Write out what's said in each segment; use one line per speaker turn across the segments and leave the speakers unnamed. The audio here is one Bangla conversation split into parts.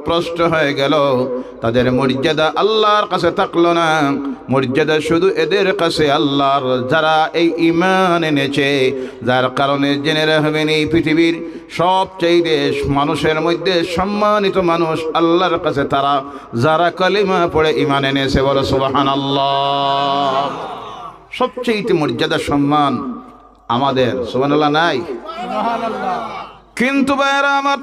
পথভ্রষ্ট হয়ে গেল, তাদের মর্যাদা আল্লাহর কাছে থাকলো না। মর্যাদা শুধু এদের কাছে আল্লাহর, যারা এই ঈমান এনেছে। যার কারণে জেনে রাখবেন, এই পৃথিবীর সবচেয়ে মানুষের মধ্যে সম্মানিত মানুষ আল্লাহর কাছে তারা, যারা কালিমা পড়ে ঈমান এনেছে। বলো সুবহানাল্লাহ। সবচেয়ে মর্যাদা সম্মান আমাদের, সুবহানাল্লাহ নাই? কিন্তু ভাইরা আমার,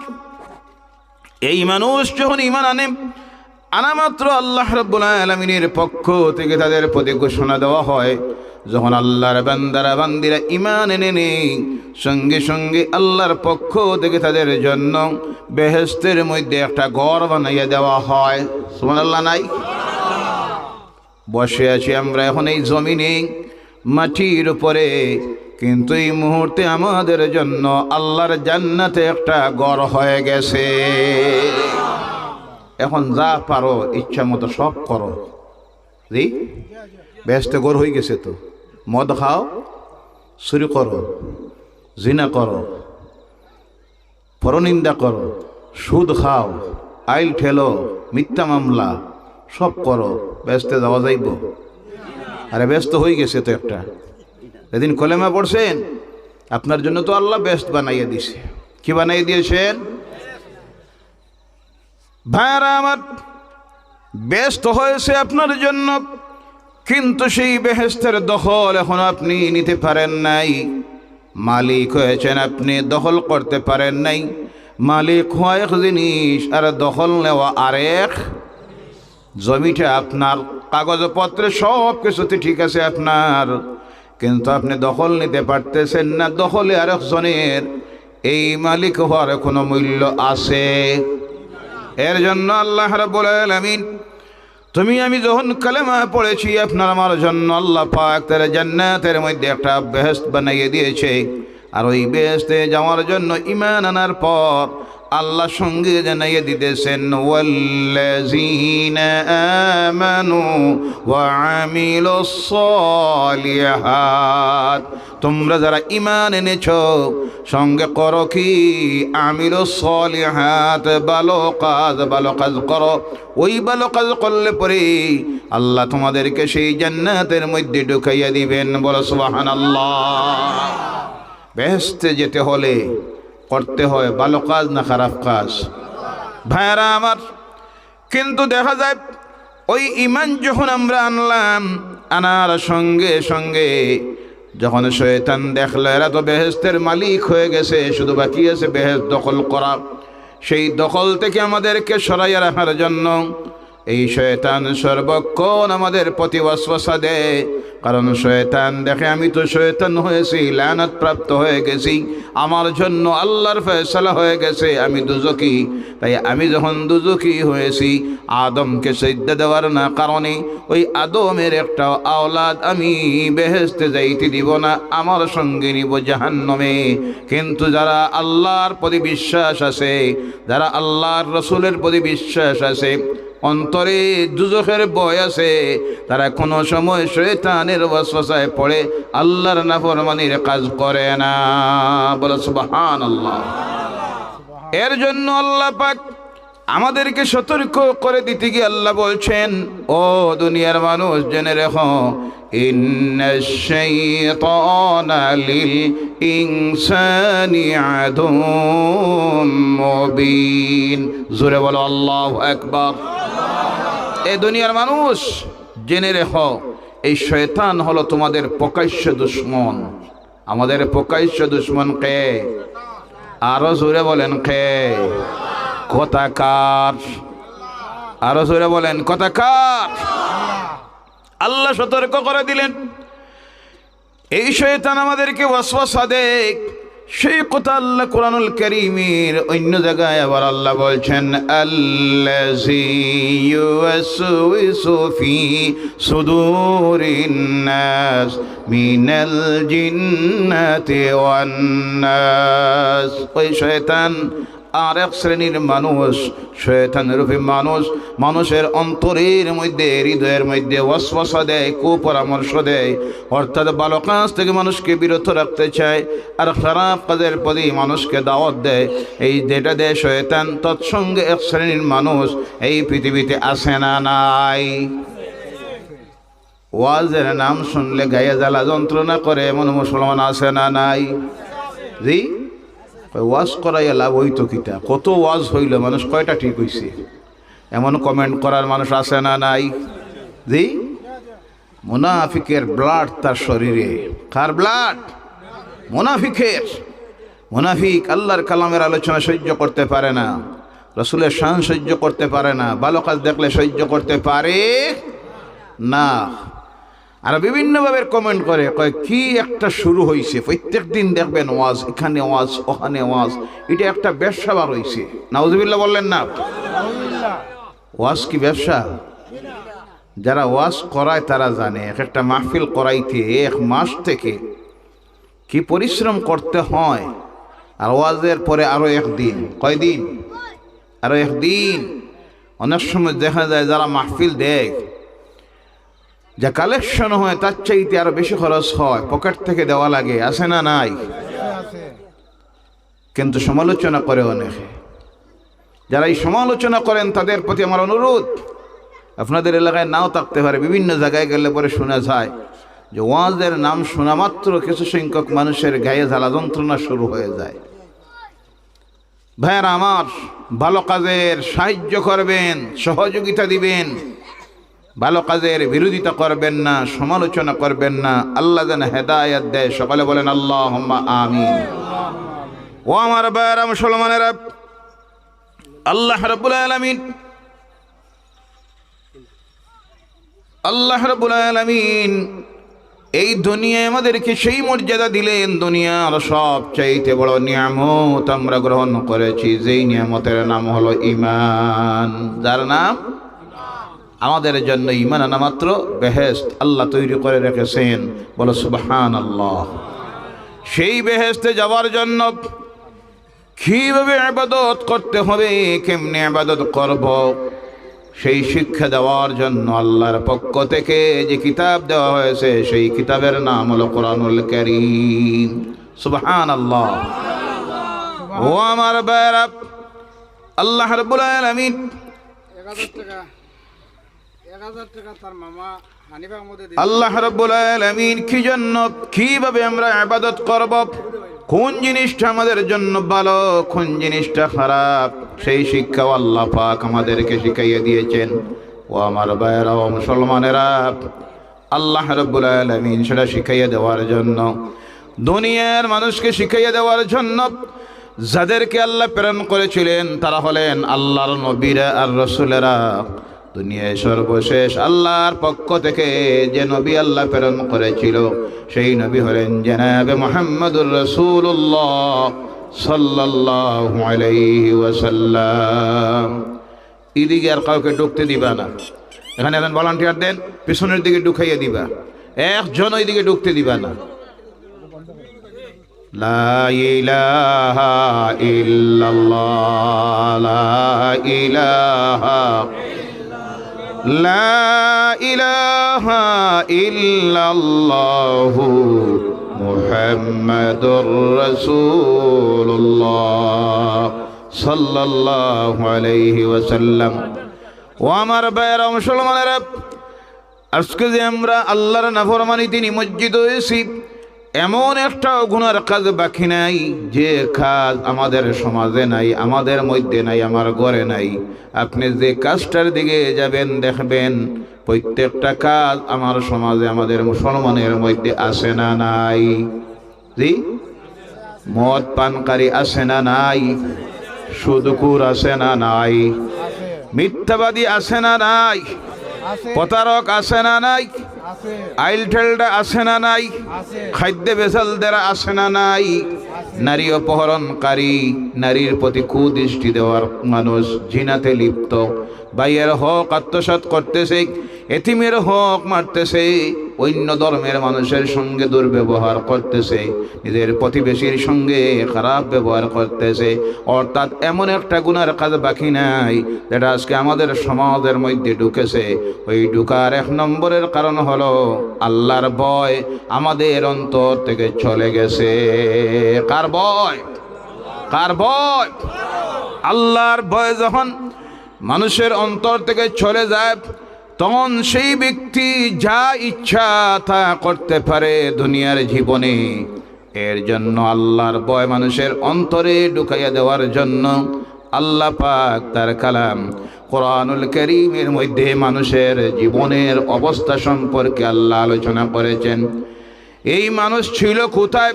এই মানুষ যখন ঈমান আনা মাত্র আল্লাহ রাব্বুল আলামিনের পক্ষ থেকে তাদের প্রতি ঘোষণা দেওয়া হয়, যখন আল্লাহর বান্দারা বান্দিরা ঈমান এনে নেই, সঙ্গে সঙ্গে আল্লাহর পক্ষ থেকে তাদের জন্য বেহেশতের মধ্যে একটা ঘর বানাইয়া দেওয়া হয়। সুবহানাল্লাহ নাই? বসে আছি আমরা এখন এই জমিনে মাটির উপরে, কিন্তু এই মুহূর্তে আমাদের জন্য আল্লাহর জান্নাতে একটা ঘর হয়ে গেছে। এখন যা পারো ইচ্ছা মতো সব করো। জি, বেহেশতে ঘর হয়ে গেছে তো। মদ খাও, চুরি করো, জিনা করো, পরনিন্দা করো, সুদ খাও, আইল ঠেলো, মিথ্যা মামলা সব করো, বেহেশতে যাওয়া যাইব? আরে ব্যস্ত হয়ে গেছে তো একটা। যেদিন কলেমা পড়ছেন, আপনার জন্য তো আল্লাহ বেহেশত বানাইয়া দিছে। কি বানাইয়া দিয়েছেন? ভাইরা আমার, বেহেশত হয়েছে আপনার জন্য, কিন্তু সেই বেহেশতের দখল এখন আপনি নিতে পারেন নাই। মালিক হয়েছেন আপনি, দখল করতে পারেন নাই। মালিক হওয়া এক জিনিস, আর দখল নেওয়া আরেক। জমিটা আপনার, কাগজপত্রে সব কিছুতে ঠিক আছে আপনার, কিন্তু আপনি দখল নিতে পারতেছেন না। দখলে আরেকজনের, এই মালিক হওয়ার কোনো মূল্য আছে? এর জন্য আল্লাহ রাব্বুল আলামিন, তুমি আমি যখন কালেমা পড়েছি, আপনার আমার জন্য আল্লাহ পাক তার জান্নাতের মধ্যে একটা বেহেশত বানাইয়ে দিয়েছে। আর ওই বেহেশতে যাওয়ার জন্য ঈমান আনার পর আল্লাহ সঙ্গে জানাইয়ে দিতেছেন, ওয়াল্লাযীনা আমানু ওয়া আমিলুস সালিহাত। তোমরা যারা ঈমান এনেছো, সঙ্গে করো কি? আমিলুস সালিহাত, ভালো কাজ করো। ওই ভালো কাজ করলে পরে আল্লাহ তোমাদেরকে সেই জান্নাতের মধ্যে ঢুকাইয়া দিবেন। বলো সুবহানাল্লাহ। বেহেশতে যেতে হলে করতে হয় ভালো কাজ না খারাপ কাজ? ভাইরা আমার, কিন্তু দেখা যায় ওই ঈমান যখন আমরা আনলাম, আনার সঙ্গে সঙ্গে যখন শয়তান দেখলো এরা তো বেহেশতের মালিক হয়ে গেছে, শুধু বাকি আছে বেহেশত দখল করা, সেই দখল থেকে আমাদেরকে সরাইয়া রাখার জন্য এই শয়তান সর্বক্ষণ আমাদের প্রতি ওয়াসওয়াসা দেয়। কারণ শয়তান দেখে আমি তো শয়তান হয়েছি, লানত প্রাপ্ত হয়ে গেছি, আমার জন্য আল্লাহর ফয়সালা হয়ে গেছে, আমি দুজকি। তাই আমি যখন দুজকি হয়েছি, আদমকে সিজদা দেওয়ার না কারণে ওই আদমের একটা আওলাদ আমি বেহেশতে যাইতে দিব না, আমার সঙ্গে নিব জাহান্নামে। কিন্তু যারা আল্লাহর প্রতি বিশ্বাস আছে, যারা আল্লাহর রসুলের প্রতি বিশ্বাস আছে, অন্তরে দুজখের ভয় আছে, তারা কোনো সময় শয়তানের ওয়াসওয়াসায় পড়ে আল্লাহর নাফরমানির কাজ করে না। বলো সুবহানাল্লাহ। এর জন্য আল্লাহ পাক আমাদেরকে সতর্ক করে দিতে গিয়ে আল্লাহ বলছেন, ও দুনিয়ার মানুষ জেনে রেখো, ইন্নাশ শাইতানা লিল ইনসানি আদুম মুবিন। জোরে বলো আল্লাহু আকবার। এ দুনিয়ার মানুষ জেনে রেখো, এই শয়তান হলো তোমাদের প্রকাশ্য দুশমন। আমাদের প্রকাশ্য দুশমন কে? আরো জোরে বলেন কে? কথাকার। আরো জোরে বলেন কথাকার। আল্লাহ সতর্ক করে দিলেন, এই শয়তান আমাদেরকে ওয়াসওয়াসা দেয়। সেই কথা আল্লাহ কোরআনুল কারীমের অন্য জায়গায় আবার আল্লাহ বলছেন, আল্লাযী ইউওয়াসওয়িসু ফি সুদুরিন নাস মিনাল জিন্নাতি ওয়ান নাস। ওই শয়তান আর এক শ্রেণীর মানুষ শয়তানরূপী মানুষ মানুষের অন্তরের মধ্যে হৃদয়ের মধ্যে ওয়াসওয়াসা দেয়, কুপরামর্শ দেয়, অর্থাৎ ভালো কাজ থেকে মানুষকে বিরত রাখতে চায় আর খারাপ কাজের প্রতি মানুষকে দাওয়াত দেয়। এই যেটা দেয় শয়তান, তৎসঙ্গে এক শ্রেণীর মানুষ এই পৃথিবীতে আসে না নাই। ওয়াজের নাম শুনলে গায়ে জ্বালা যন্ত্রণা করে এমন মুসলমান আছে না নাই? জি, ওয়াজ করাইয়া লাভ হইতো কিটা? কত ওয়াজ হইল, মানুষ কয়টা ঠিক হইছে? এমন কমেন্ট করার মানুষ আছে না নাই? জি, মুনাফিকের ব্লাড তার শরীরে। কার ব্লাড? মুনাফিকের। মুনাফিক আল্লাহর কালামের আলোচনা সহ্য করতে পারে না, রাসূলের শান সহ্য করতে পারে না, ভালো কাজ দেখলে সহ্য করতে পারে না। আর বিভিন্নভাবে কমেন্ট করে, কয় কি একটা শুরু হয়েছে, প্রত্যেক দিন দেখবেন ওয়াজ, এখানে ওয়াজ ওখানে ওয়াজ, এটা একটা ব্যবসা বার হয়েছে। নাউজুবিল্লাহ বললেন না? ওয়াজ কি ব্যবসা? যারা ওয়াজ করায় তারা জানে এক একটা মাহফিল করাইতে 1 মাস থেকে কি পরিশ্রম করতে হয়। আর ওয়াজের পরে আরো 1 দিন, কয়দিন? আরো 1 দিন। অনেক সময় দেখা যায় যারা মাহফিল দেয়, যা কালেকশন হয় তার চাইতে আরো বেশি খরচ হয়, পকেট থেকে দেওয়া লাগে, আছে না নাই? কিন্তু সমালোচনা করে অনেকে। যারা এই সমালোচনা করেন তাদের প্রতি আমার অনুরোধ, আপনাদের এলাকায় নাও থাকতে পারে, বিভিন্ন জায়গায় গেলে পরে শোনা যায় যে ওয়াজের নাম শোনা মাত্র কিছু সংখ্যক মানুষের গায়ে জ্বালা যন্ত্রণা শুরু হয়ে যায়। ভাইয়েরা আমার, ভালো কাজের সাহায্য করবেন, সহযোগিতা দিবেন, ভালো কাজের বিরোধিতা করবেন না, সমালোচনা করবেন না। আল্লাহ যেন হেদায়েত দেয়, সকলে বলেন আল্লাহুম্মা আমিন। ও আমার ভাইয়েরা মুসলমানেরা, আল্লাহ রাব্বুল আলামিন এই দুনিয়ায় আমাদেরকে সেই মর্যাদা দিলেন, দুনিয়ার সবচাইতে বড় নিয়ামত আমরা গ্রহণ করেছি, যেই নিয়ামতের নাম হলো ঈমান। যার নাম আমাদের জন্য ঈমান আনা মাত্র বেহেশত আল্লাহ তৈরি করে রেখেছেন, বলো সুবহানাল্লাহ। সেই বেহেশতে যাওয়ার জন্য কিভাবে ইবাদত করতে হবে, কেমনে ইবাদত করব, সেই শিক্ষা দেওয়ার জন্য আল্লাহর পক্ষ থেকে যে কিতাব দেওয়া হয়েছে সেই কিতাবের নাম হলো কোরআনুল কারীম। সুবহানাল্লাহ। ও আমার ভাইরা, আল্লাহ রাব্বুল আলামিন 1000 টাকা তার মামা হানিফার মধ্যে দিলেন। আল্লাহ রাব্বুল আলামিন কি জন্য, কিভাবে আমরা ইবাদত করব, কোন জিনিসটা আমাদের জন্য ভালো, কোন জিনিসটা খারাপ, সেই শিক্ষাও আল্লাহ পাক আমাদেরকে শিখাইয়ে দিয়েছেন। ও আমার ভাইয়েরা ও মুসলমানেরা, আল্লাহ রাব্বুল আলামিন সেটা শিখাইয়ে দেওয়ার জন্য, দুনিয়ার মানুষকে শিখাইয়ে দেওয়ার জন্য যাদেরকে আল্লাহ প্রেরণ করেছিলেন তারা হলেন আল্লাহর নবীরা আর রাসূলেরা। দুনিয়ায় সর্বশেষ আল্লাহর পক্ষ থেকে যে নবী আল্লাহ প্রেরণ করেছিল সেই নবী হলেন জনাবে মুহাম্মদুর রাসূলুল্লাহ সাল্লাল্লাহু আলাইহি ওয়াসাল্লাম। এদিকে আর কাউকে ঢুকতে দিবা না। এখানে এখন ভলান্টিয়ার দেন, পিছনের দিকে ঢুকাইয়া দিবা, একজন ওই দিকে ঢুকতে দিবা না। লা ইলাহা ইল্লাল্লাহ, লা ইলাহা লা ইলাহা ইল্লাল্লাহু মুহাম্মাদুর রাসূলুল্লাহ সাল্লাল্লাহু আলাইহি ওয়াসাল্লাম। ও আমার ভাইয়েরা মুসলমানেরা, আজকে যে আমরা আল্লাহর নাফরমানিতে নিমজ্জিত হয়েছি, এমন একটা গুনার কাজ বাকি নাই যে কাজ আমাদের সমাজে নাই, আমাদের মধ্যে নাই, আমার ঘরে নাই। আপনি যে কাজটার দিকে যাবেন দেখবেন প্রত্যেকটা কাজ আমার সমাজে, আমাদের মুসলমানের মধ্যে আছে না নাই? জি, মদ পানকারী আছে না নাই? সুদখোর আছে না নাই? মিথ্যাবাদী আছে না নাই? প্রতারক আছে না নাই? আইল ঠেলটা আছে না নাই? খাদ্য বেজালদারা আছে না নাই? নারী অপহরণকারী, নারীর প্রতি কুদৃষ্টি দেওয়ার মানুষ, জিনাতে লিপ্ত, ভাইয়ের হক আত্মসাৎ করতেছে, এতিমের হক মারতেছে, অন্য ধর্মের মানুষের সঙ্গে দুর্ব্যবহার করতেছে, নিজের প্রতিবেশীর সঙ্গে খারাপ ব্যবহার করতেছে। অর্থাৎ এমন একটা গুনার কাজ বাকি নাই যেটা আজকে আমাদের সমাজের মধ্যে ঢুকেছে। ওই ঢুকার এক নম্বরের কারণ হলো আল্লাহর ভয় আমাদের অন্তর থেকে চলে গেছে। কার ভয়? কার ভয়? আল্লাহর ভয় যখন মানুষের অন্তর থেকে চলে যায়, তখন সেই ব্যক্তি যা ইচ্ছা তা করতে পারে দুনিয়ার জীবনে। এর জন্য আল্লাহর ভয় মানুষের অন্তরে ঢুকাইয়া দেওয়ার জন্য আল্লাহ পাক তার কালাম কোরআনুল কারীমের মধ্যে মানুষের জীবনের অবস্থা সম্পর্কে আল্লাহ আলোচনা করেছেন। এই মানুষ ছিল কোথায়,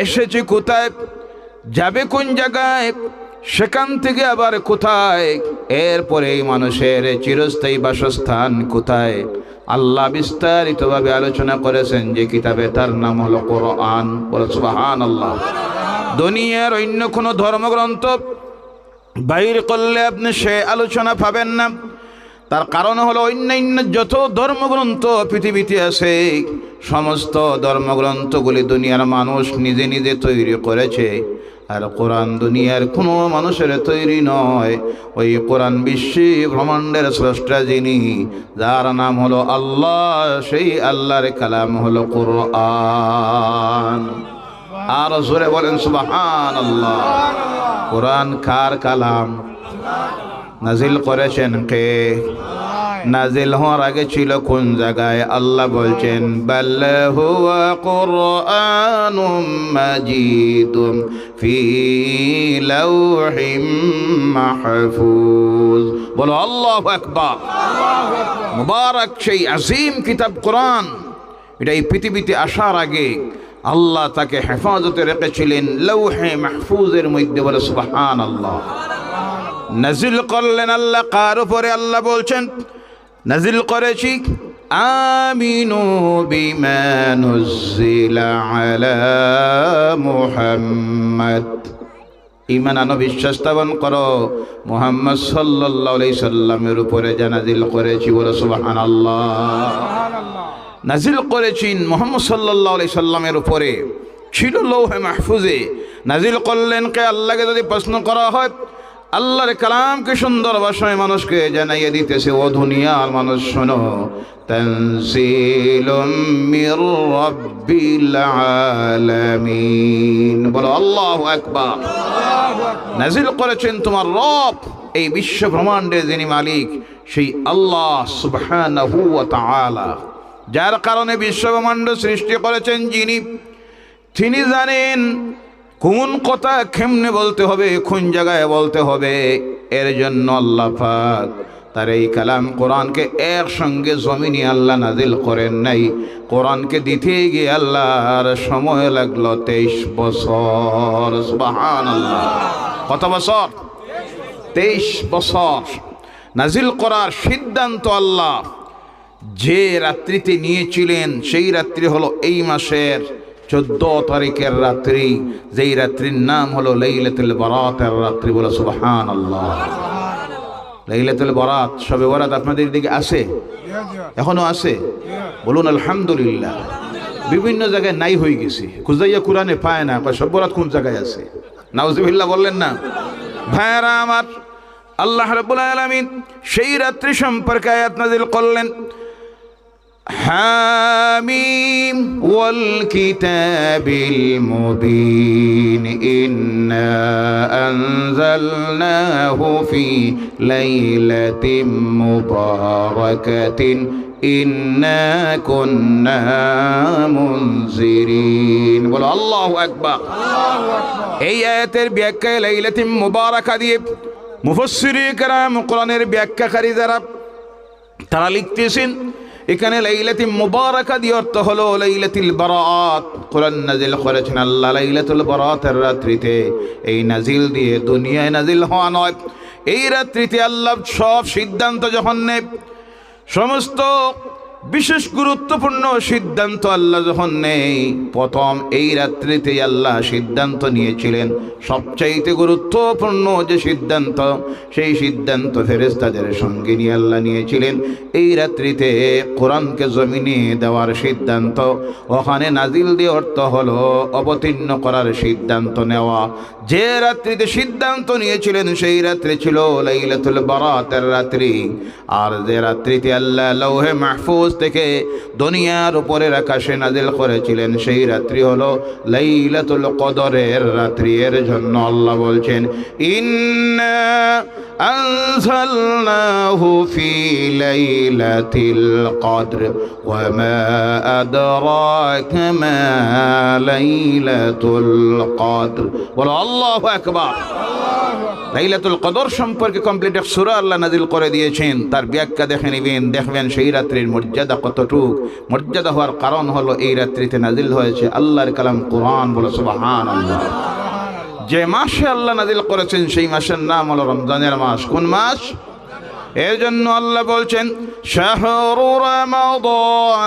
এসেছে কোথায়, যাবে কোন জায়গায়, সেখান থেকে আবার কোথায়, এরপরে এই মানুষের চিরস্থায়ী বাসস্থান কোথায়, আল্লাহ বিস্তারিতভাবে আলোচনা করেছেন যে কিতাবে, তার নাম হলো কোরআন। বলে সুবহানাল্লাহ। দুনিয়ার অন্য কোনো ধর্মগ্রন্থ বাইর করলে আপনি সে আলোচনা পাবেন না। তার কারণ হলো অন্যান্য যত ধর্মগ্রন্থ পৃথিবীতে আছে, সমস্ত ধর্মগ্রন্থগুলি দুনিয়ার মানুষ নিজে নিজে তৈরি করেছে। আর কোরআন দুনিয়ার কোনো মানুষের তৈরি নয়। ওই কোরআন বিশ্ব ব্রহ্মাণ্ডের স্রষ্টা যিনি, যার নাম হলো আল্লাহ, সেই আল্লাহর কালাম হলো কোরআন। আর জোরে বলেন সুবহানাল্লাহ। কোরআন কার কালাম? নাজিল করেছেন কে? নাজিল হওয়ার আগে ছিল কোন জায়গায়? আল্লাহ বলছেন বাল হুয়া কুরআনুম মাজিদুম ফি লাওহিম মাহফুজ। বলো আল্লাহু আকবার। মুবারক সেই আজিম কিতাব কোরআন। এটা এই পৃথিবীতে আসার আগে আল্লাহ তাকে হেফাজতে রেখেছিলেন লৌহে মাহফুজের মধ্যে। বলে সুবহানাল্লাহ। নাজিল করলেন আল্লাহ কার উপরে? আল্লাহ বলছেন নাজিল করেছি আমিনু বিমা নুজিলা আলা মুহাম্মদ। ঈমান আনো, বিশ্বাস স্থাপন করো মুহাম্মদ সাল্লাল্লাহু আলাইহি সাল্লামের উপরে যা নাজিল করেছি। বলে সুবহানাল্লাহ। নাজিল করেছেন মুহাম্মদ সাল্লাল্লাহু আলাইহি সাল্লামের উপরে, ছিল লৌহে মাহফুজে। নাজিল করলেন কে? আল্লাহকে যদি প্রশ্ন করা হয়, আল্লাহর কালামকে সুন্দর ভাষায় মানুষকে জানাইয়ে দিতেছে, ও দুনিয়ার মানুষ শোনো, তানজিলুম মির রাব্বিল আলামিন। বলো আল্লাহু আকবার। নাজিল করেছেন তোমার রব, এই বিশ্ব ব্রহ্মাণ্ডের যিনি মালিক, সেই আল্লাহ সুবহানাহু ওয়া তাআলা, যার কারণে বিশ্ব ব্রহ্মাণ্ড সৃষ্টি করেছেন যিনি, তিনি জানেন কোন কথা কেমনে বলতে হবে, কোন জায়গায় বলতে হবে। এর জন্য আল্লাহ পাক তার এই কালাম কোরআনকে একসঙ্গে জমিনে আল্লাহ নাজিল করেন নাই। কোরআনকে দিতে গিয়ে আল্লাহর সময় লাগলো 23 বছর। সুবহানাল্লাহ। কত বছর? 23 বছর। নাজিল করার সিদ্ধান্ত আল্লাহ যে রাত্রিতে নিয়েছিলেন, সেই রাত্রি হলো এই মাসের 14 তারিখের রাত্রি, যেই রাত্রির নাম হলো লাইলাতুল বারাতের রাত্রি। বলে সুবহানাল্লাহ। লাইলাতুল বারাত, শবে বরাত আপনাদের দিকে আছে? এখনো আছে? বলুন আলহামদুলিল্লাহ। বিভিন্ন জায়গায় নাই হয়ে গেছে, খুঁজাইয়া কোরআনে পায় না, শবে বরাত কোন জায়গায় আছে। নাউজুবিল্লাহ বললেন না? ভাইরা আমার, আল্লাহ রাব্বুল আলামিন সেই রাত্রি সম্পর্কে আয়াত নাযিল করলেন, হামিম ওয়াল কিতাবিল মুবিন ইন্না আনজালনাহু ফি লাইলাতিন মুবারাকাতিন ইন্না কুন্না মুনজিরিন। বলো আল্লাহু আকবার। এই আয়াতের ব্যাখ্যায় লাইলাতিন মুবারাকা দিয়ে মুফাসসিরে কেরাম, কোরআনের ব্যাখ্যাকারী যারা, তারা লিখতেছেন এখানে লাইলাতুল মুবারাকা দিয়ে অর্থ হলো লাইলাতুল বারাত। কোরআন নাজিল করেছেন আল্লাহ লাইলাতুল বারাতের রাত্রিতে। এই নাজিল দিয়ে দুনিয়ায় নাজিল হওয়া নয়। এই রাত্রিতে আল্লাহ সব সিদ্ধান্ত যখন নেয়, সমস্ত বিশেষ গুরুত্বপূর্ণ সিদ্ধান্ত আল্লাহ যখন নেই, প্রথম এই রাত্রিতে আল্লাহ সিদ্ধান্ত নিয়েছিলেন। সবচাইতে গুরুত্বপূর্ণ যে সিদ্ধান্ত, সেই সিদ্ধান্ত ফেরেশতাদের সঙ্গে নিয়ে আল্লাহ নিয়েছিলেন। এই রাত্রিতে কোরআনকে জমিনে দেওয়ার সিদ্ধান্ত, ওখানে নাজিল দিয়ে অর্থ হলো অবতীর্ণ করার সিদ্ধান্ত নেওয়া। যে রাত্রিতে সিদ্ধান্ত নিয়েছিলেন সেই রাত্রি ছিল লাইলাতুল বারাতের রাত্রি। আর যে রাত্রিতে আল্লাহ লৌহে মাহফুজ থেকে দুনিয়ার উপরের আকাশে নাজিল করেছিলেন সেই রাত্রি হলো লাইলাতুল কদরের রাত্রি। এর জন্য আল্লাহ বলছেন, ইন্না আনজালনাহু ফি লাইলাতিল কদর ওয়া মা আদরাকা মা লাইলাতুল কদর। বলো আল্লাহু আকবার। লাইলাতুল কদর সম্পর্কে কমপ্লিট এক সূরা আল্লাহ নাজিল করে দিয়েছেন। তার ব্যাখ্যা দেখে নেবেন, দেখবেন সেই রাত্রির মর্যাদা কতটুক। মর্যাদা হওয়ার কারণ হলো এই রাত্রিতে নাজিল হয়েছে আল্লাহর কালাম কোরআন। বলো সুবহানাল্লাহ। যে মাসে আল্লাহ নাজিল করেছেন সেই মাসের নাম হলো রমজানের মাস। কোন মাস? এর জন্য আল্লাহ বলছেন, শাহরু রমাদানাল্লাযী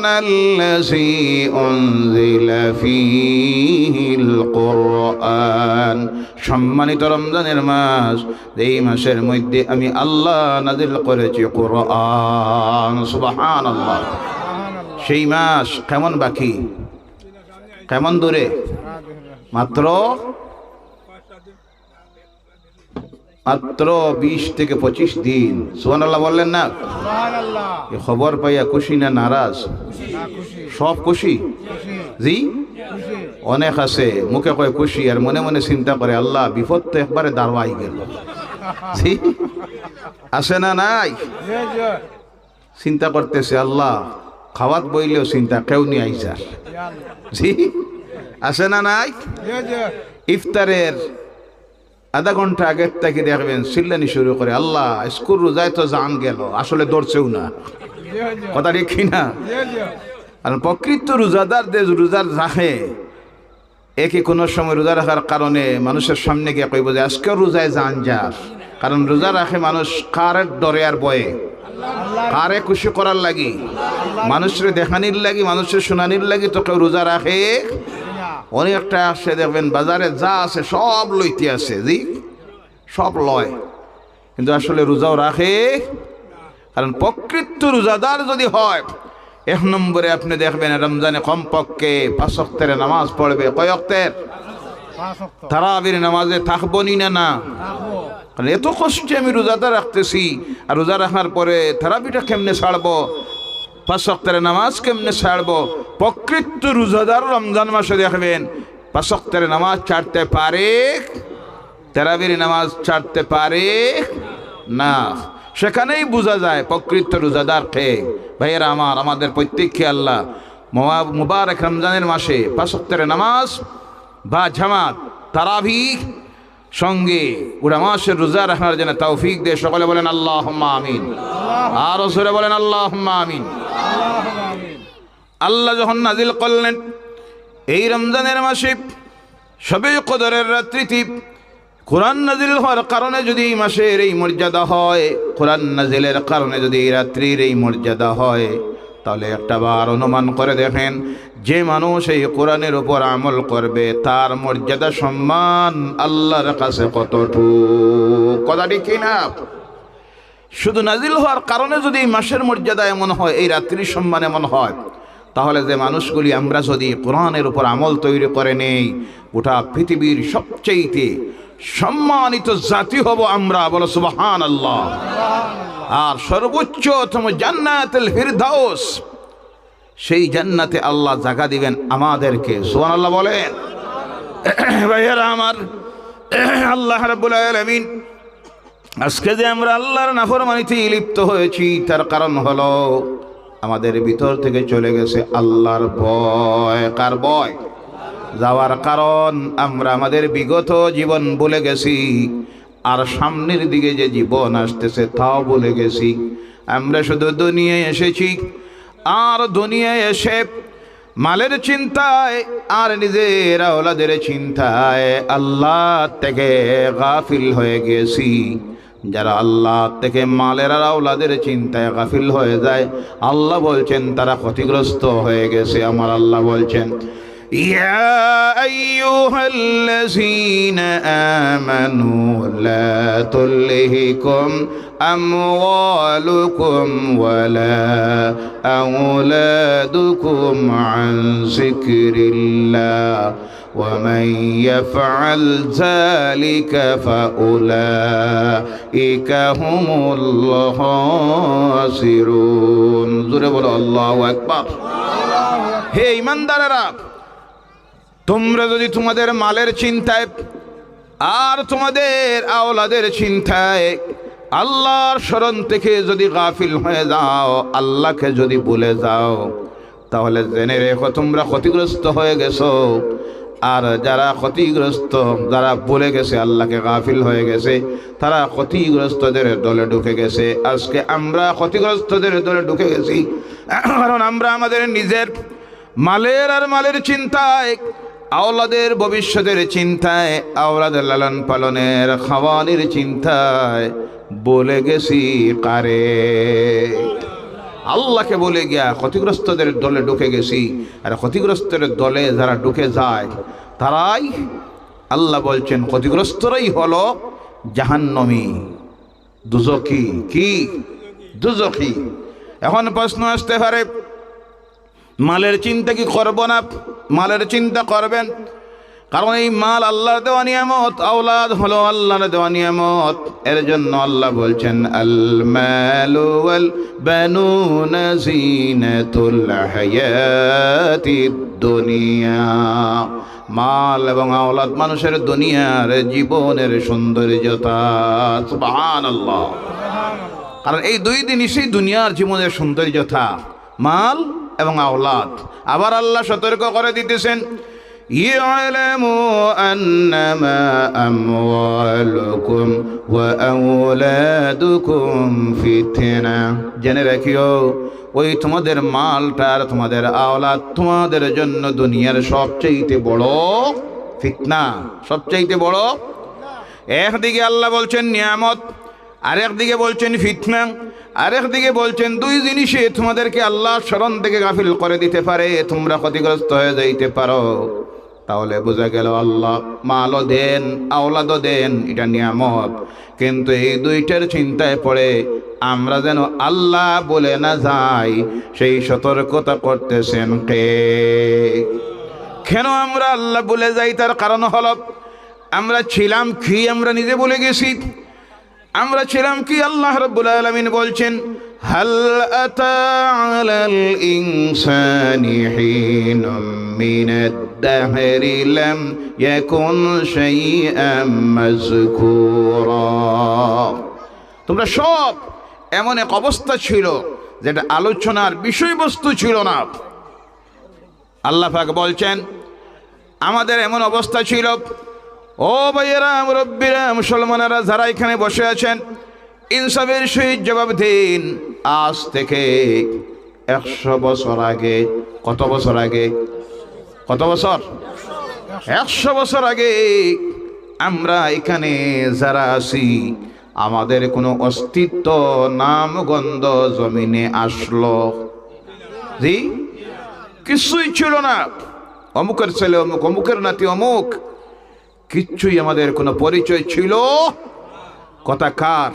উনজিলা ফীহিল কুরআন। সম্মানিত রমজানের মাস, এই মাসের মধ্যে আমি আল্লাহ নাজিল করেছি কুরআন। সুবহানাল্লাহ। সেই মাস কেমন বাকি, কেমন দূরে? মাত্র 20 থেকে 25 দিন। সুবহানাল্লাহ বললেন না? এই খবর পাইয়া খুশি না নারাজ? সব খুশি। জি, অনেক আছে মুখে কয় খুশি আর মনে মনে চিন্তা করে আল্লাহ বিপদ তো একবারে দাঁড়াই গেল। জি, আছে না নাই? চিন্তা করতেছে আল্লাহ খাওয়াত বইলেও চিন্তা কেউ নিয়ে আইসার। জি, আছে না নাই? ইফতারের আধা ঘন্টা আগের থেকে দেখবেন চিল্লানি শুরু করে, আল্লাহ স্কুল রোজায় তো জান গেল, আসলে ধরছেও না। কথা ঠিক না? আর প্রকৃত রোজাদারদের রোজার রাখে একে কোনো সময় রোজা রাখার কারণে মানুষের সামনে গিয়ে কইব যে আজকেও রোজায় জান যার। কারণ রোজা রাখে মানুষ কারের ডরে আর বয়ে, কারে খুশি করার লাগি, মানুষের দেখানির লাগি, মানুষের শোনানির লাগি তো কেউ রোজা রাখে। অনেকটা আসে দেখবেন বাজারে যা আছে সব লইতে আছে। জি, সব লয়, কিন্তু আসলে রোজাও রাখে। কারণ প্রকৃত রোজাদার যদি হয়, 1 নম্বরে আপনি দেখবেন রমজানে কমপক্ষে 5 ওয়াক্তের নামাজ পড়বে। কয় ওয়াক্তের? তারাবির নামাজে থাকবনি না? কারণ এত কষ্টে আমি রোজাদার রাখতেছি, আর রোজা রাখার পরে তারাবিটা কেমনে ছাড়বো, 5 ওয়াক্তের নামাজ কেমনে ছাড়বো? প্রকৃত রোজাদার রমজান মাসে দেখবেন 5 ওয়াক্তের নামাজ ছাড়তে পারে, তারাবির নামাজ ছাড়তে পারে না। সেখানেই বোঝা যায় প্রকৃত রোজাদার কে। ভাইয়েরা আমার, আমাদের প্রত্যেককে আল্লাহ মুবারক রমজানের মাসে 5 ওয়াক্তের নামাজ বা জামাত তারাবি সঙ্গে পুরা মাসের রোজা রাখার জন্য তৌফিক দে। সকলে বলেন আল্লাহুম্মা আমিন। আর রাসূল বলেন আল্লাহুম্মা আমিন। আল্লাহ যখন নাজিল করলেন এই রমজানের মাসে শবে কদরের রাত্রিতে, কোরআন নাজিল হওয়ার কারণে যদি এই মাসের এই মর্যাদা হয়, কোরআন নাজিলের কারণে যদি এই রাত্রির এই মর্যাদা হয়, তাহলে একটা বার অনুমান করে দেখেন, যে মানুষ এই কোরআনের উপর আমল করবে তার মর্যাদা সম্মান আল্লাহর কাছে কতটুকু। কথাটি কি না? শুধু নাজিল হওয়ার কারণে যদি এই মাসের মর্যাদা এমন হয়, এই রাত্রির সম্মান এমন হয়, তাহলে যে মানুষগুলি আমরা যদি কোরআনের উপর আমল তৈরি করে নেই, গোটা পৃথিবীর সবচেয়ে সম্মানিত জাতি হব আমরা। বলো সুবহানাল্লাহ। আর সর্বোচ্চতম জান্নাতুল ফিরদাউস, সেই জান্নাতে আল্লাহ জায়গা দিবেন আমাদেরকে। সুবহানাল্লাহ বলেন। ভাইয়েরা আমার, আল্লাহ রাব্বুল আলামিন আজকে যে আমরা আল্লাহর নাফরমানিতে লিপ্ত হয়েছি, তার কারণ হলো আমাদের ভিতর থেকে চলে গেছে আল্লাহর ভয়। কার ভয়? যাওয়ার কারণ আমরা আমাদের বিগত জীবন ভুলে গেছি, আর সামনের দিকে যে জীবন আসতেছে তাও ভুলে গেছি। আমরা শুধু দুনিয়ায় এসেছি, আর দুনিয়ায় এসে মালের চিন্তায় আর নিজের আওলাদের চিন্তায় আল্লাহ থেকে গাফিল হয়ে গেছি। যারা আল্লাহ থেকে মালের আর আওলাদের চিন্তায় গাফিল হয়ে যায়, আল্লাহ বলছেন তারা ক্ষতিগ্রস্ত হয়ে গেছে। আমার আল্লাহ বলছেন, ইয়া আইয়ুহাল্লাযীনা আমানু লা তুলহিকুম আমওয়ালুকুম ওয়ালা আওলাদুকুম আন যিকরিল্লাহ ومن يفعل ذلك فأولئك هم الخاسرون জোরে বলো আল্লাহু আকবার। হে ঈমানদারেরা, তোমরা যদি তোমাদের মালের চিন্তায় আর তোমাদের আওলাদের চিন্তায় আল্লাহর স্মরণ থেকে যদি গাফিল হয়ে যাও, আল্লাহকে যদি ভুলে যাও, তাহলে জেনে রেখো তোমরা ক্ষতিগ্রস্ত হয়ে গেছো। আর যারা ক্ষতিগ্রস্ত, যারা ভুলে গেছে, আল্লাহকে গাফিল হয়ে গেছে, তারা ক্ষতিগ্রস্তদের দলে ঢুকে গেছে। আজকে আমরা ক্ষতিগ্রস্তদের দলে ঢুকে গেছি, কারণ আমরা আমাদের নিজের মালের আর মালের চিন্তায়, আওলাদের ভবিষ্যতের চিন্তায়, আওলাদের লালন পালনের খাওয়ানির চিন্তায় বলে গেছি কারে? আল্লাহকে বলে গিয়া ক্ষতিগ্রস্তদের দলে ঢুকে গেছি। আর ক্ষতিগ্রস্তের দলে যারা ঢুকে যায়, তারাই আল্লাহ বলছেন ক্ষতিগ্রস্তরাই হলো জাহান্নামী, দুজখী। কি দুজখী? এখন প্রশ্ন আসতে পারে, মালের চিন্তা কি করব না? মালের চিন্তা করবেন, কারণ এই মাল আল্লাহর দেওয়া নিয়ামত, আওলাদ হলো আল্লাহর দেওয়া নিয়ামত। এর জন্য আল্লাহ বলছেন, আল মালু ওয়াল বানুনা জিনাতুল হায়াতিদ দুনিয়া। মাল এবং আওলাদ মানুষের দুনিয়ার জীবনের সৌন্দর্যতা। সুবহানাল্লাহ। কারণ এই দুই জিনিসই দুনিয়ার জীবনের সৌন্দর্যতা, মাল এবং আওলাদ। আবার আল্লাহ সতর্ক করে দিতেছেন, يعلموا أنما أموالكم وأولادكم فتنة। জেনে রাখিও, ওই তোমাদের মালটা আর তোমাদের আওলাদ তোমাদের জন্য দুনিয়ার সবচেয়ে বড় ফিতনা, সবচেয়ে বড়। একদিকে আল্লাহ বলছেন নিয়ামত, আরেকদিকে বলছেন ফিতনা, আরেকদিকে বলছেন দুই জিনিসে তোমাদেরকে আল্লাহর স্মরণ থেকে গাফিল করে দিতে পারে, তোমরা ক্ষতিগ্রস্ত হয়ে যাইতে পারো। তাহলে বোঝা গেল আল্লাহ মালও দেন, আওলাদও দেন, এটা নিয়ামত। কিন্তু এই দুইটার চিন্তায় পড়ে আমরা যেন আল্লাহ বলে না যাই, সেই সতর্কতা করতেছেন কে? কেন আমরা আল্লাহ বলে যাই? তার কারণ হলো আমরা ছিলাম কি? আমরা নিজে বলে গেছি। আমরা ছিলাম কি? আল্লাহ রাব্বুল আলামিন বলছেন, হাল আতা আলাল ইনসানি হিনুম মিনাদ দাহরি লাম ইয়াকুন শাইআম মাযকুরা। তোমরা সব এমন এক অবস্থা ছিল যেটা আলোচনার বিষয়বস্তু ছিল না। আল্লাহ পাক বলছেন, আমাদের এমন অবস্থা ছিল। ও ভাইয়েরা, মুরব্বীরা, মুসলমানেরা যারা এখানে বসে আছেন, ইনসাফের সহিত জবাব দিন। আজ থেকে 100 বছর আগে, কত বছর আগে? কত বছর? 100 বছর আগে আমরা এখানে যারা আছি, আমাদের কোনো অস্তিত্ব, নাম গন্ধ জমিনে আসলো? জি, কিছুই ছিল না। অমুকের ছেলে অমুক, অমুকের নাতি অমুক, কিচ্ছুই আমাদের কোনো পরিচয় ছিল? কথা কার?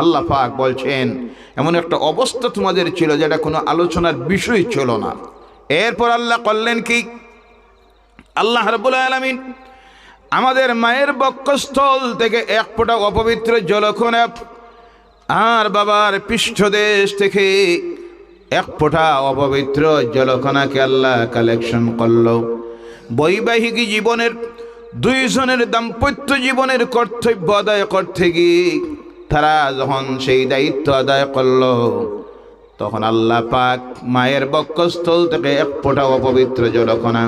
আল্লাহ পাক বলছেন, এমন একটা অবস্থা তোমাদের ছিল যেটা কোনো আলোচনার বিষয় ছিল না। এরপর আল্লাহ করলেন কি? আল্লাহ রাব্বুল আলামিন আমাদের মায়ের বক্ষস্থল থেকে এক ফোঁটা অপবিত্র জলকণা আর বাবার পৃষ্ঠদেশ থেকে এক ফোঁটা অপবিত্র জলকণাকে আল্লাহ কালেকশন করলো। বৈবাহিক জীবনের দুইজনের দাম্পত্য জীবনের কর্তব্য আদায় করতে গিয়ে তারা যখন সেই দায়িত্ব আদায় করলো, তখন আল্লাহ পাক মায়ের বক্ষস্থল থেকে এক ফোঁটা অপবিত্র জলকণা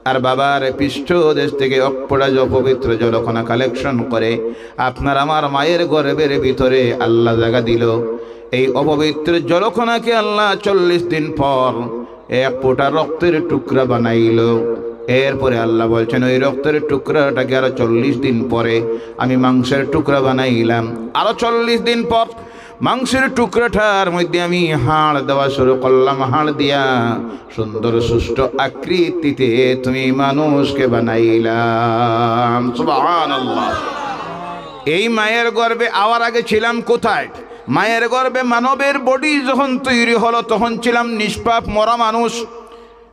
আর বাবার পৃষ্ঠদেশ থেকে এক ফোঁটা অপবিত্র জলকণা কালেকশন করে আপনার আমার মায়ের গর্ভের ভিতরে আল্লাহ জায়গা দিল। এই অপবিত্র জলকণাকে আল্লাহ 40 দিন পর এক ফোঁটা রক্তের টুকরা বানাইল। এরপরে আল্লাহ বলছেন ওই রক্তের টুকরাটাকে আরো 40 দিন পরে আমি মাংসের টুকরা বানাইলাম। আরো 40 দিন পর মাংসের টুকরাটার মধ্যে আমি হাড় দেওয়া শুরু করলাম। হাড় দিয়া সুন্দর সুষ্ঠু আকৃতিতে তুমি মানুষকে বানাইলাম। সুবহানাল্লাহ। এই মায়ের গর্ভে আওয়ার আগে ছিলাম কোথায়? মায়ের গর্ভে মানবের বডি যখন তৈরি হলো তখন ছিলাম নিষ্পাপ মরা মানুষ।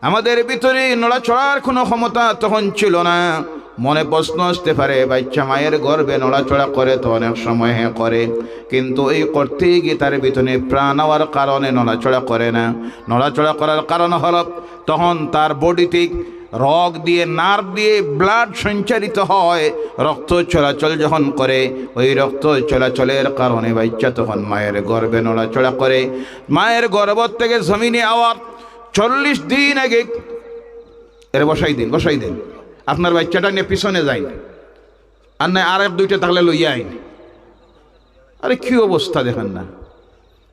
আমাদের ভিতরে নড়াচড়ার কোনো ক্ষমতা তখন ছিল না। মনে প্রশ্ন আসতে পারে, বাচ্চা মায়ের গর্ভে নড়াচড়া করে তো অনেক সময় করে, কিন্তু এই করতে গিয়ে তার ভিতরে প্রাণ হওয়ার কারণে নড়াচড়া করে না। নড়াচড়া করার কারণ হলো তখন তার বডিতে রগ দিয়ে নার্ভ দিয়ে ব্লাড সঞ্চারিত হয়, রক্ত চলাচল যখন করে ওই রক্ত চলাচলের কারণে বাচ্চা তখন মায়ের গর্ভে নড়াচড়া করে। মায়ের গর্ভ থেকে জমিনে আওয়ার 40 দিন আগে এর বসাই দিন আপনার বাচ্চাটা নিয়ে পিছনে যাই, আর না আর এক দুইটা তাহলে লইয়া আইন। আরে কি অবস্থা দেখেন না।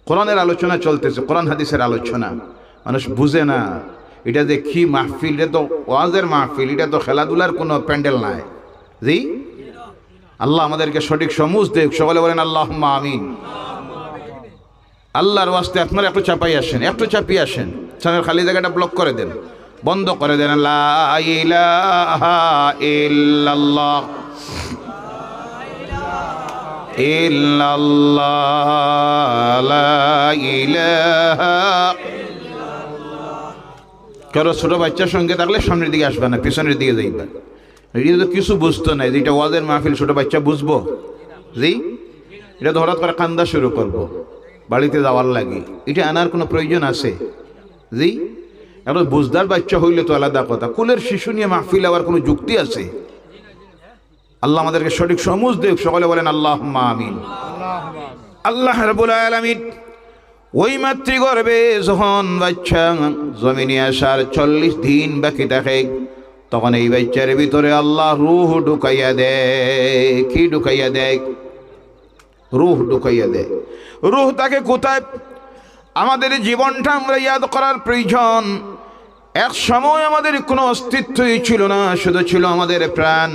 কোরআনের আলোচনা চলতেছে, কোরআন হাদিসের আলোচনা, মানুষ বুঝে না এটা যে কি মাহফিল, এটা তো ওয়াজের মাহফিল, এটা তো খেলাধুলার কোনো প্যান্ডেল নাই। জি, আল্লাহ আমাদেরকে সঠিক সমুজ দেখ। সকলে বলেন আল্লাহুম্মা আমিন। আল্লাহর ওয়াস্তে আপনারা একটু চাপাই আসেন, একটু চাপিয়ে আসেন, সামনের খালি জায়গাটা ব্লক করে দেন, বন্ধ করে দেন। লা ইলাহা ইল্লাল্লাহ ইল্লাল্লাহ লা ইলাহা। কারো ছোট বাচ্চার সঙ্গে থাকলে সামনের দিকে আসবে না, পিছনের দিকে যাইবা। এটা তো কিছু বুঝতো না, যেটা ওয়াজের মাহফিল ছোট বাচ্চা বুঝবো? জি, এটা তো হঠাৎ করে কান্দা শুরু করবো বাড়িতে যাওয়ার লাগে, এটা আনার কোনো প্রয়োজন আছে? জি, এখন বুঝদার বাচ্চা হইলে তো আলাদা কথা, কুলের শিশু নিয়ে মাহফিল আবার কোনো যুক্তি আছে? আল্লাহ আমাদেরকে সঠিক সমুজ দেখ। সকলে বলেন আল্লাহুম্মা আমিন। আল্লাহ রাব্বুল আলামিন ওই মাতৃগর্ভে যখন বাচ্চা জমিনে আসার 40 দিন বাকি থাকে তখন এই বাচ্চার ভিতরে আল্লাহ রূহ ঢুকাইয়া দেয়। কি ঢুকাইয়া দেয়? রূহ ঢুকাইয়া দেয়। রূহ তাকে কোথায়? আমাদের জীবনটা আমরা ইয়াদ করার প্রয়োজন। এক সময় আমাদের কোনো অস্তিত্বই ছিল না, শুধু ছিল আমাদের প্রাণ।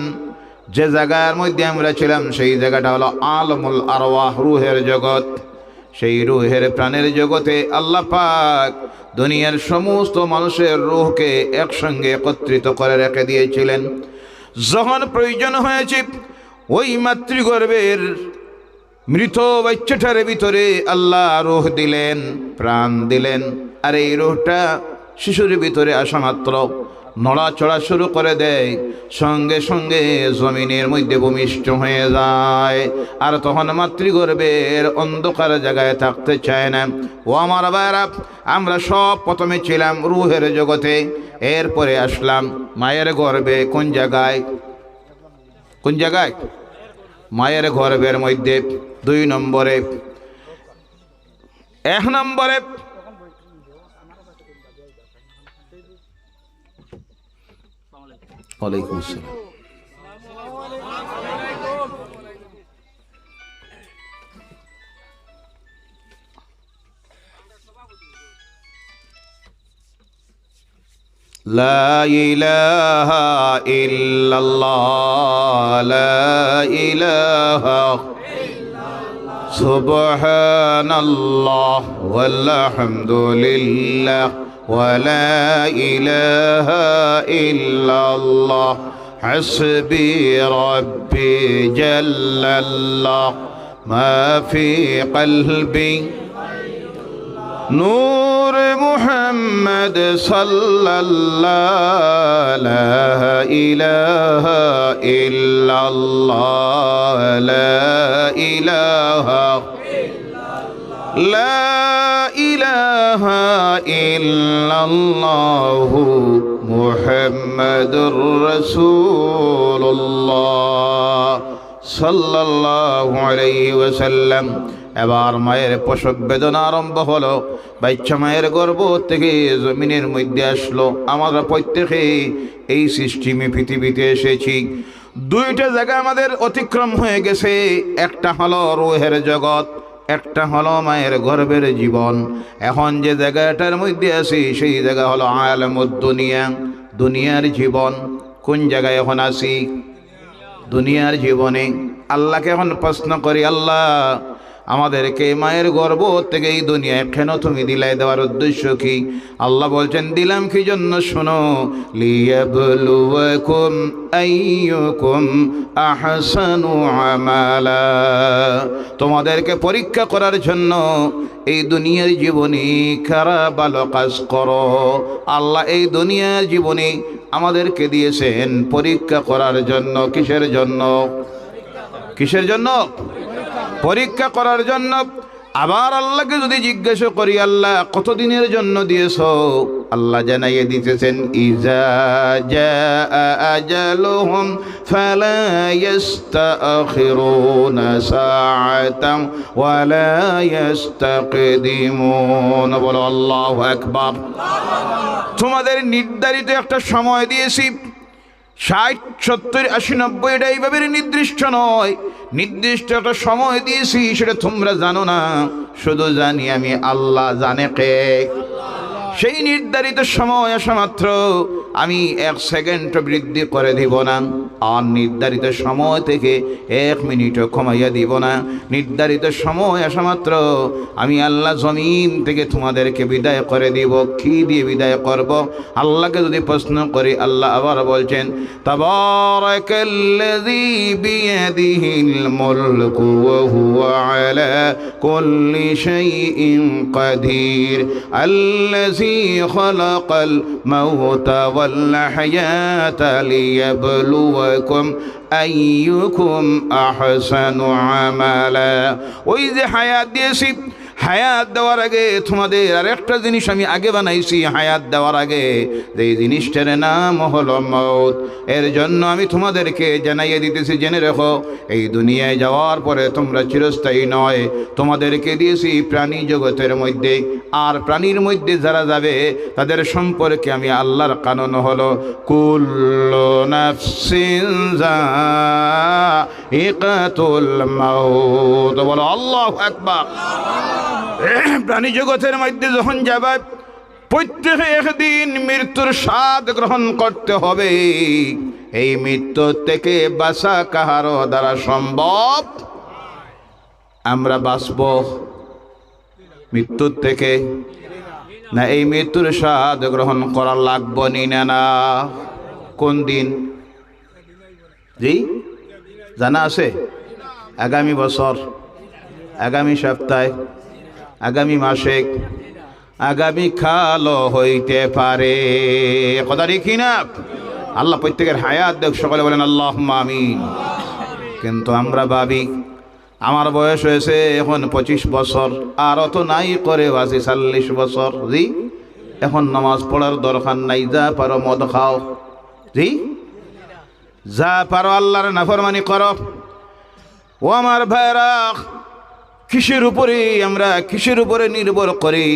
যে জায়গার মধ্যে আমরা ছিলাম সেই জায়গাটা হলো আলমুল আরওয়াহ, রূহের জগৎ। সেই রূহের প্রাণের জগতে আল্লাহ পাক দুনিয়ার সমস্ত মানুষের রূহকে একসঙ্গে একত্রিত করে রেখে দিয়েছিলেন। যখন প্রয়োজন হয়েছে ওই মাতৃগর্ভের মৃত বাচ্চাটার ভিতরে আল্লাহ রূহ দিলেন, প্রাণ দিলেন। আর এই রূহটা শিশুর ভিতরে আসা মাত্র নড়াচড়া শুরু করে দেয়, সঙ্গে সঙ্গে জমিনের মধ্যে ভূমিষ্ঠ হয়ে যায়। আর তখন মাতৃগর্ভের অন্ধকার জায়গায় থাকতে চায় না। ও আমার ভাইরা, আমরা সব প্রথমে ছিলাম রূহের জগতে, এরপরে আসলাম মায়ের গর্ভে। কোন জায়গায়? কোন জায়গায়? মায়ের গর্ভের মধ্যে 2 নম্বরে। 1 নম্বরে ওয়ালাইকুম আসসালাম। লা ইলাহা ইল্লাল্লাহ লা ইলাহা ইল্লাল্লাহ সুবহানাল্লাহ ওয়ালহামদুলিল্লাহ ولا إله إلا الله حسبي ربي جل الله ما في قلبي نور محمد صلى الله لا إله إلا الله لا إله لا إله إلا الله محمد رسول الله صلى الله عليه وسلم। এবার মায়ের প্রসব বেদনা আরম্ভ হলো। বাচ্চা মায়ের গর্ভ থেকে জমিনের মধ্যে আসলো। আমরা প্রত্যেকে এই সিস্টেমে পৃথিবীতে এসেছি। 2টা জায়গা আমাদের অতিক্রম হয়ে গেছে। একটা হলো রূহের জগৎ, একটা হলো মায়ের গর্ভের জীবন। এখন যে জায়গাটার মধ্যে আছি সেই জায়গা হলো আলামুদ দুনিয়া, দুনিয়ার জীবন কোন জায়গায় এখন আছি? দুনিয়ার জীবনে। আল্লাহকে এখন প্রশ্ন করি, আল্লাহ আমাদেরকে মায়ের গর্ভ থেকে এই দুনিয়ায় কেন তুমি দিলাই, দেওয়ার উদ্দেশ্য কি? আল্লাহ বলছেন দিলাম কি জন্য? শোনো, লিয়াবলুয়াকুম আইয়ুকুম আহসানু আমালা, তোমাদেরকে পরীক্ষা করার জন্য এই দুনিয়ার জীবনে কারা ভালো কাজ করো। আল্লাহ এই দুনিয়ার জীবনে আমাদেরকে দিয়েছেন পরীক্ষা করার জন্য। কিসের জন্য? কিসের জন্য? পরীক্ষা করার জন্য। আবার আল্লাহকে যদি জিজ্ঞাসা করি, আল্লাহ কতদিনের জন্য দিয়েছ? আল্লাহ জানাইয়ে দিতেছেন, ইজা জাআ আজালুহুম ফালা ইস্তাখিরুনা সাআতাম ওয়ালা ইস্তাকদিমুন। বলো আল্লাহু আকবার। তোমাদের নির্ধারিত একটা সময় দিয়েছি, 60, 70, 80, 90 এটা এইভাবে নির্দিষ্ট নয়, নির্দিষ্ট একটা সময় দিয়েছি, সেটা তোমরা জানো না, শুধু জানি আমি আল্লাহ। জানে কে? সেই নির্ধারিত সময় আসা মাত্র আমি 1 সেকেন্ড বৃদ্ধি করে দিব না, আর নির্ধারিত সময় থেকে 1 মিনিটও কমাইয়া দিব না। নির্ধারিত সময় আসা মাত্র আমি আল্লাহ জমিন থেকে তোমাদেরকে বিদায় করে দিব। কি দিয়ে বিদায় করব? আল্লাহকে যদি প্রশ্ন করি, আল্লাহ আবার বলছেন, তাবারাকাল্লাযী বিয়াদিহিল মুলকু ওয়া হুয়া আলা কুল্লি শাইইন কাদির আল্লাযী খালাকাল মাউতা ওয়াল হায়াতা লিয়াবলুয়াকুম আইয়ুকুম আহসানু আমালা। ওই যে হায়াত দিয়েছি, হায়াত দেওয়ার আগে তোমাদের আরেকটা জিনিস আমি আগে বানাইছি। হায়াত দেওয়ার আগে যে জিনিসটার নাম হলো মওত। এর জন্য আমি তোমাদেরকে জানাইয়ে দিতেছি, জেনে রেখো, এই দুনিয়ায় যাওয়ার পরে তোমরা চিরস্থায়ী নয়। তোমাদেরকে দিয়েছি প্রাণী জগতের মধ্যে, আর প্রাণীর মধ্যে যারা যাবে তাদের সম্পর্কে আমি আল্লাহর কানুন হলো কুল্লু নাফসিন যায়িকাতুল মাউত। বলো আল্লাহু আকবার। প্রাণী জগতের মধ্যে যখন যাবে, প্রত্যেকে একদিন মৃত্যুর স্বাদ গ্রহণ করতে হবে। এই মৃত্যু থেকে বাঁচা কাহারও দ্বারা সম্ভব? আমরা বাঁচব মৃত্যুর থেকে না? এই মৃত্যুর স্বাদ গ্রহণ করা লাগবো নি না? কোন দিন? জি জানা আছে? আগামী বছর, আগামী সপ্তাহে, আগামী মাসে, আগামী কালও হইতে পারে। কথা ঠিক না? আল্লাহ প্রত্যেকের হায়াত দেখ, সকলে বলেন আল্লাহুম্মা আমিন। কিন্তু আমরা ভাবি আমার বয়স হয়েছে এখন 25 বছর, আর অত নাই করে আছি 40 বছর। জি এখন নামাজ পড়ার দরকার নাই, যা পারো মদ খাও, জি যা পারো আল্লাহর নাফরমানি করো। ও আমার ভাইরা, কিসের উপরে আমরা, কিসের উপরে নির্ভর করি?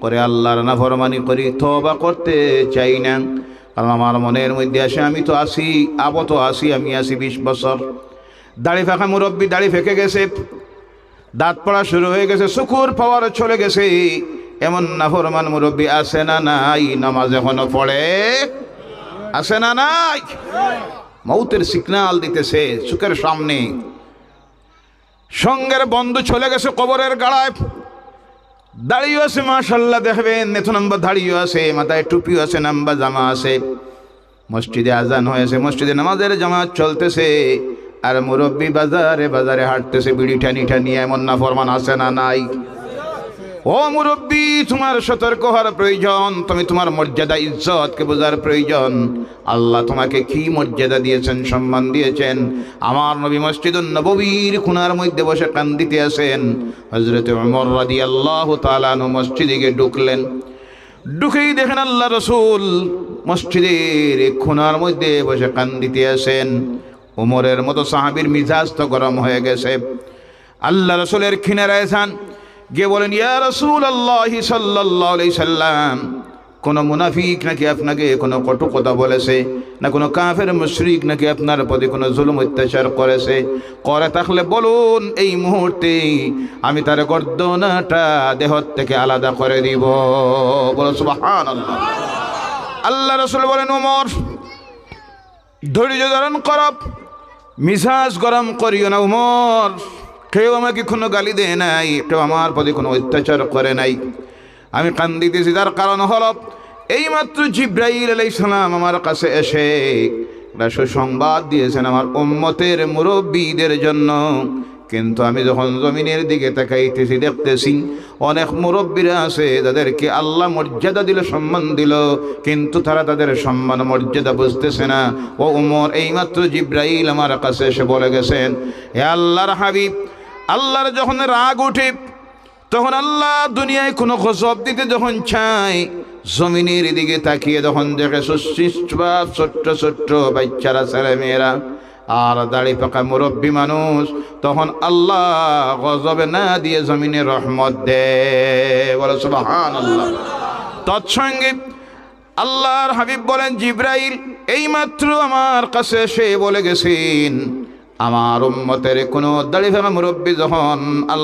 করে আল্লাহর নাফরমানি করি, তওবা করতে চাই না। কারণ আমার মনের মধ্যে আসে, আমি তো আসি, তো আসি, আমি আসি 20 বছর। দাড়ি ফাঁকা মুরব্বী, দাড়ি ফেঁকে গেছে, দাঁত পড়া শুরু হয়ে গেছে, শুকুর পাওয়ার চলে গেছে। এমন নাফরমান মুরব্বী আছে না নাই? নামাজ এখনো পড়ে, আছে না নাই? মৌতের সিগন্যাল দিতেছে চোখের সামনে। সঙ্গের বন্ধু চলে গেছে কবরের গাড়ায়, দাড়িও আছে মাশাআল্লাহ, দেখবেন নেতো নাম্বার দাড়িও আছে, মাথায় টুপিও আছে, নাম্বার জামা আছে। মসজিদে আজান হয়েছে, মসজিদে নামাজের জামাত চলতেছে, আর মুরব্বী বাজারে বাজারে হাঁটতেছে বিড়ি টানি টানি। এমন নাফরমান আছে না নাই? ও মুরব্বী, তোমার সতর্ক হওয়ার প্রয়োজন। তুমি তোমার মর্যাদা ইজ্জতকে বোঝার প্রয়োজন। আল্লাহ তোমাকে কি মর্যাদা দিয়েছেন, সম্মান দিয়েছেন। আমার নবী মসজিদুন নববীর কোণার মধ্যে বসে কান্দিতে আছেন। হযরত ওমর রাদিয়াল্লাহু তাআলা আনহু মসজিদে গিয়ে ঢুকলেন। ঢুকেই দেখেন আল্লাহ রাসূল মসজিদের কোণার মধ্যে বসে কান্দিতে আছেন। ওমরের মতো সাহাবীর মিজাজ তো গরম হয়ে গেছে। আল্লাহ রাসূলের কিনারায় যান, গিয়ে বলেন, ইয়া রাসূলুল্লাহ সাল্লাল্লাহু আলাইহি সাল্লাম, কোন মুনাফিক নাকি আপনাকে কোনো কটু কথা বলেছে, না কোনো কাফের মুশরিক নাকি আপনার প্রতি কোনো জুলুম অত্যাচার করেছে? করে থাকলে বলুন, এই মুহূর্তে আমি তার গর্দনাটা দেহ থেকে আলাদা করে দিব। বলো সুবহানাল্লাহ। আল্লাহ রাসূল বলেন, ওমর ধৈর্য ধারণ কর, মিজাজ গরম করিও না। ওমর, কেউ আমাকে কোনো গালি দেয় নাই, কেউ আমার প্রতি কোনো অত্যাচার করে নাই, আমি কান্দিতেছি। তার কারণ হলো এইমাত্র জিব্রাইল আলাইহিস সালাম আমার কাছে এসে সুসংবাদ দিয়েছেন আমার উম্মতের মুরব্বীদের জন্য। কিন্তু আমি যখন জমিনের দিকে তাকাইতেছি, দেখতেছি অনেক মুরব্বীরা আছে যাদেরকে আল্লাহ মর্যাদা দিল, সম্মান দিল, কিন্তু তারা তাদের সম্মান মর্যাদা বুঝতেছে না। ও উমর, এইমাত্র জিব্রাইল আমার কাছে এসে বলে গেছেন, হে আল্লাহর হাবিব, আল্লাহর যখন রাগ উঠে তখন আল্লাহ দুনিয়ায় কোনো গজব দিতে যখন চায়, জমিনের দিকে তাকিয়ে যখন দেখে সুশিষ্ট বা ছোট্ট ছোট্ট বাচ্চারা, ছেলে মেয়েরা আর দাড়ি পাকা মুরব্বী মানুষ, তখন আল্লাহ গজবে না দিয়ে জমিনে রহমত দে। বলে সুবহানাল্লাহ। তৎসঙ্গে আল্লাহর হাবিব বলেন, জিব্রাইল এইমাত্র আমার কাছে এসে বলে গেছেন, আমার উম্মতের কোনো দাড়ি পাকা মুরব্বী যখন আল্লাহ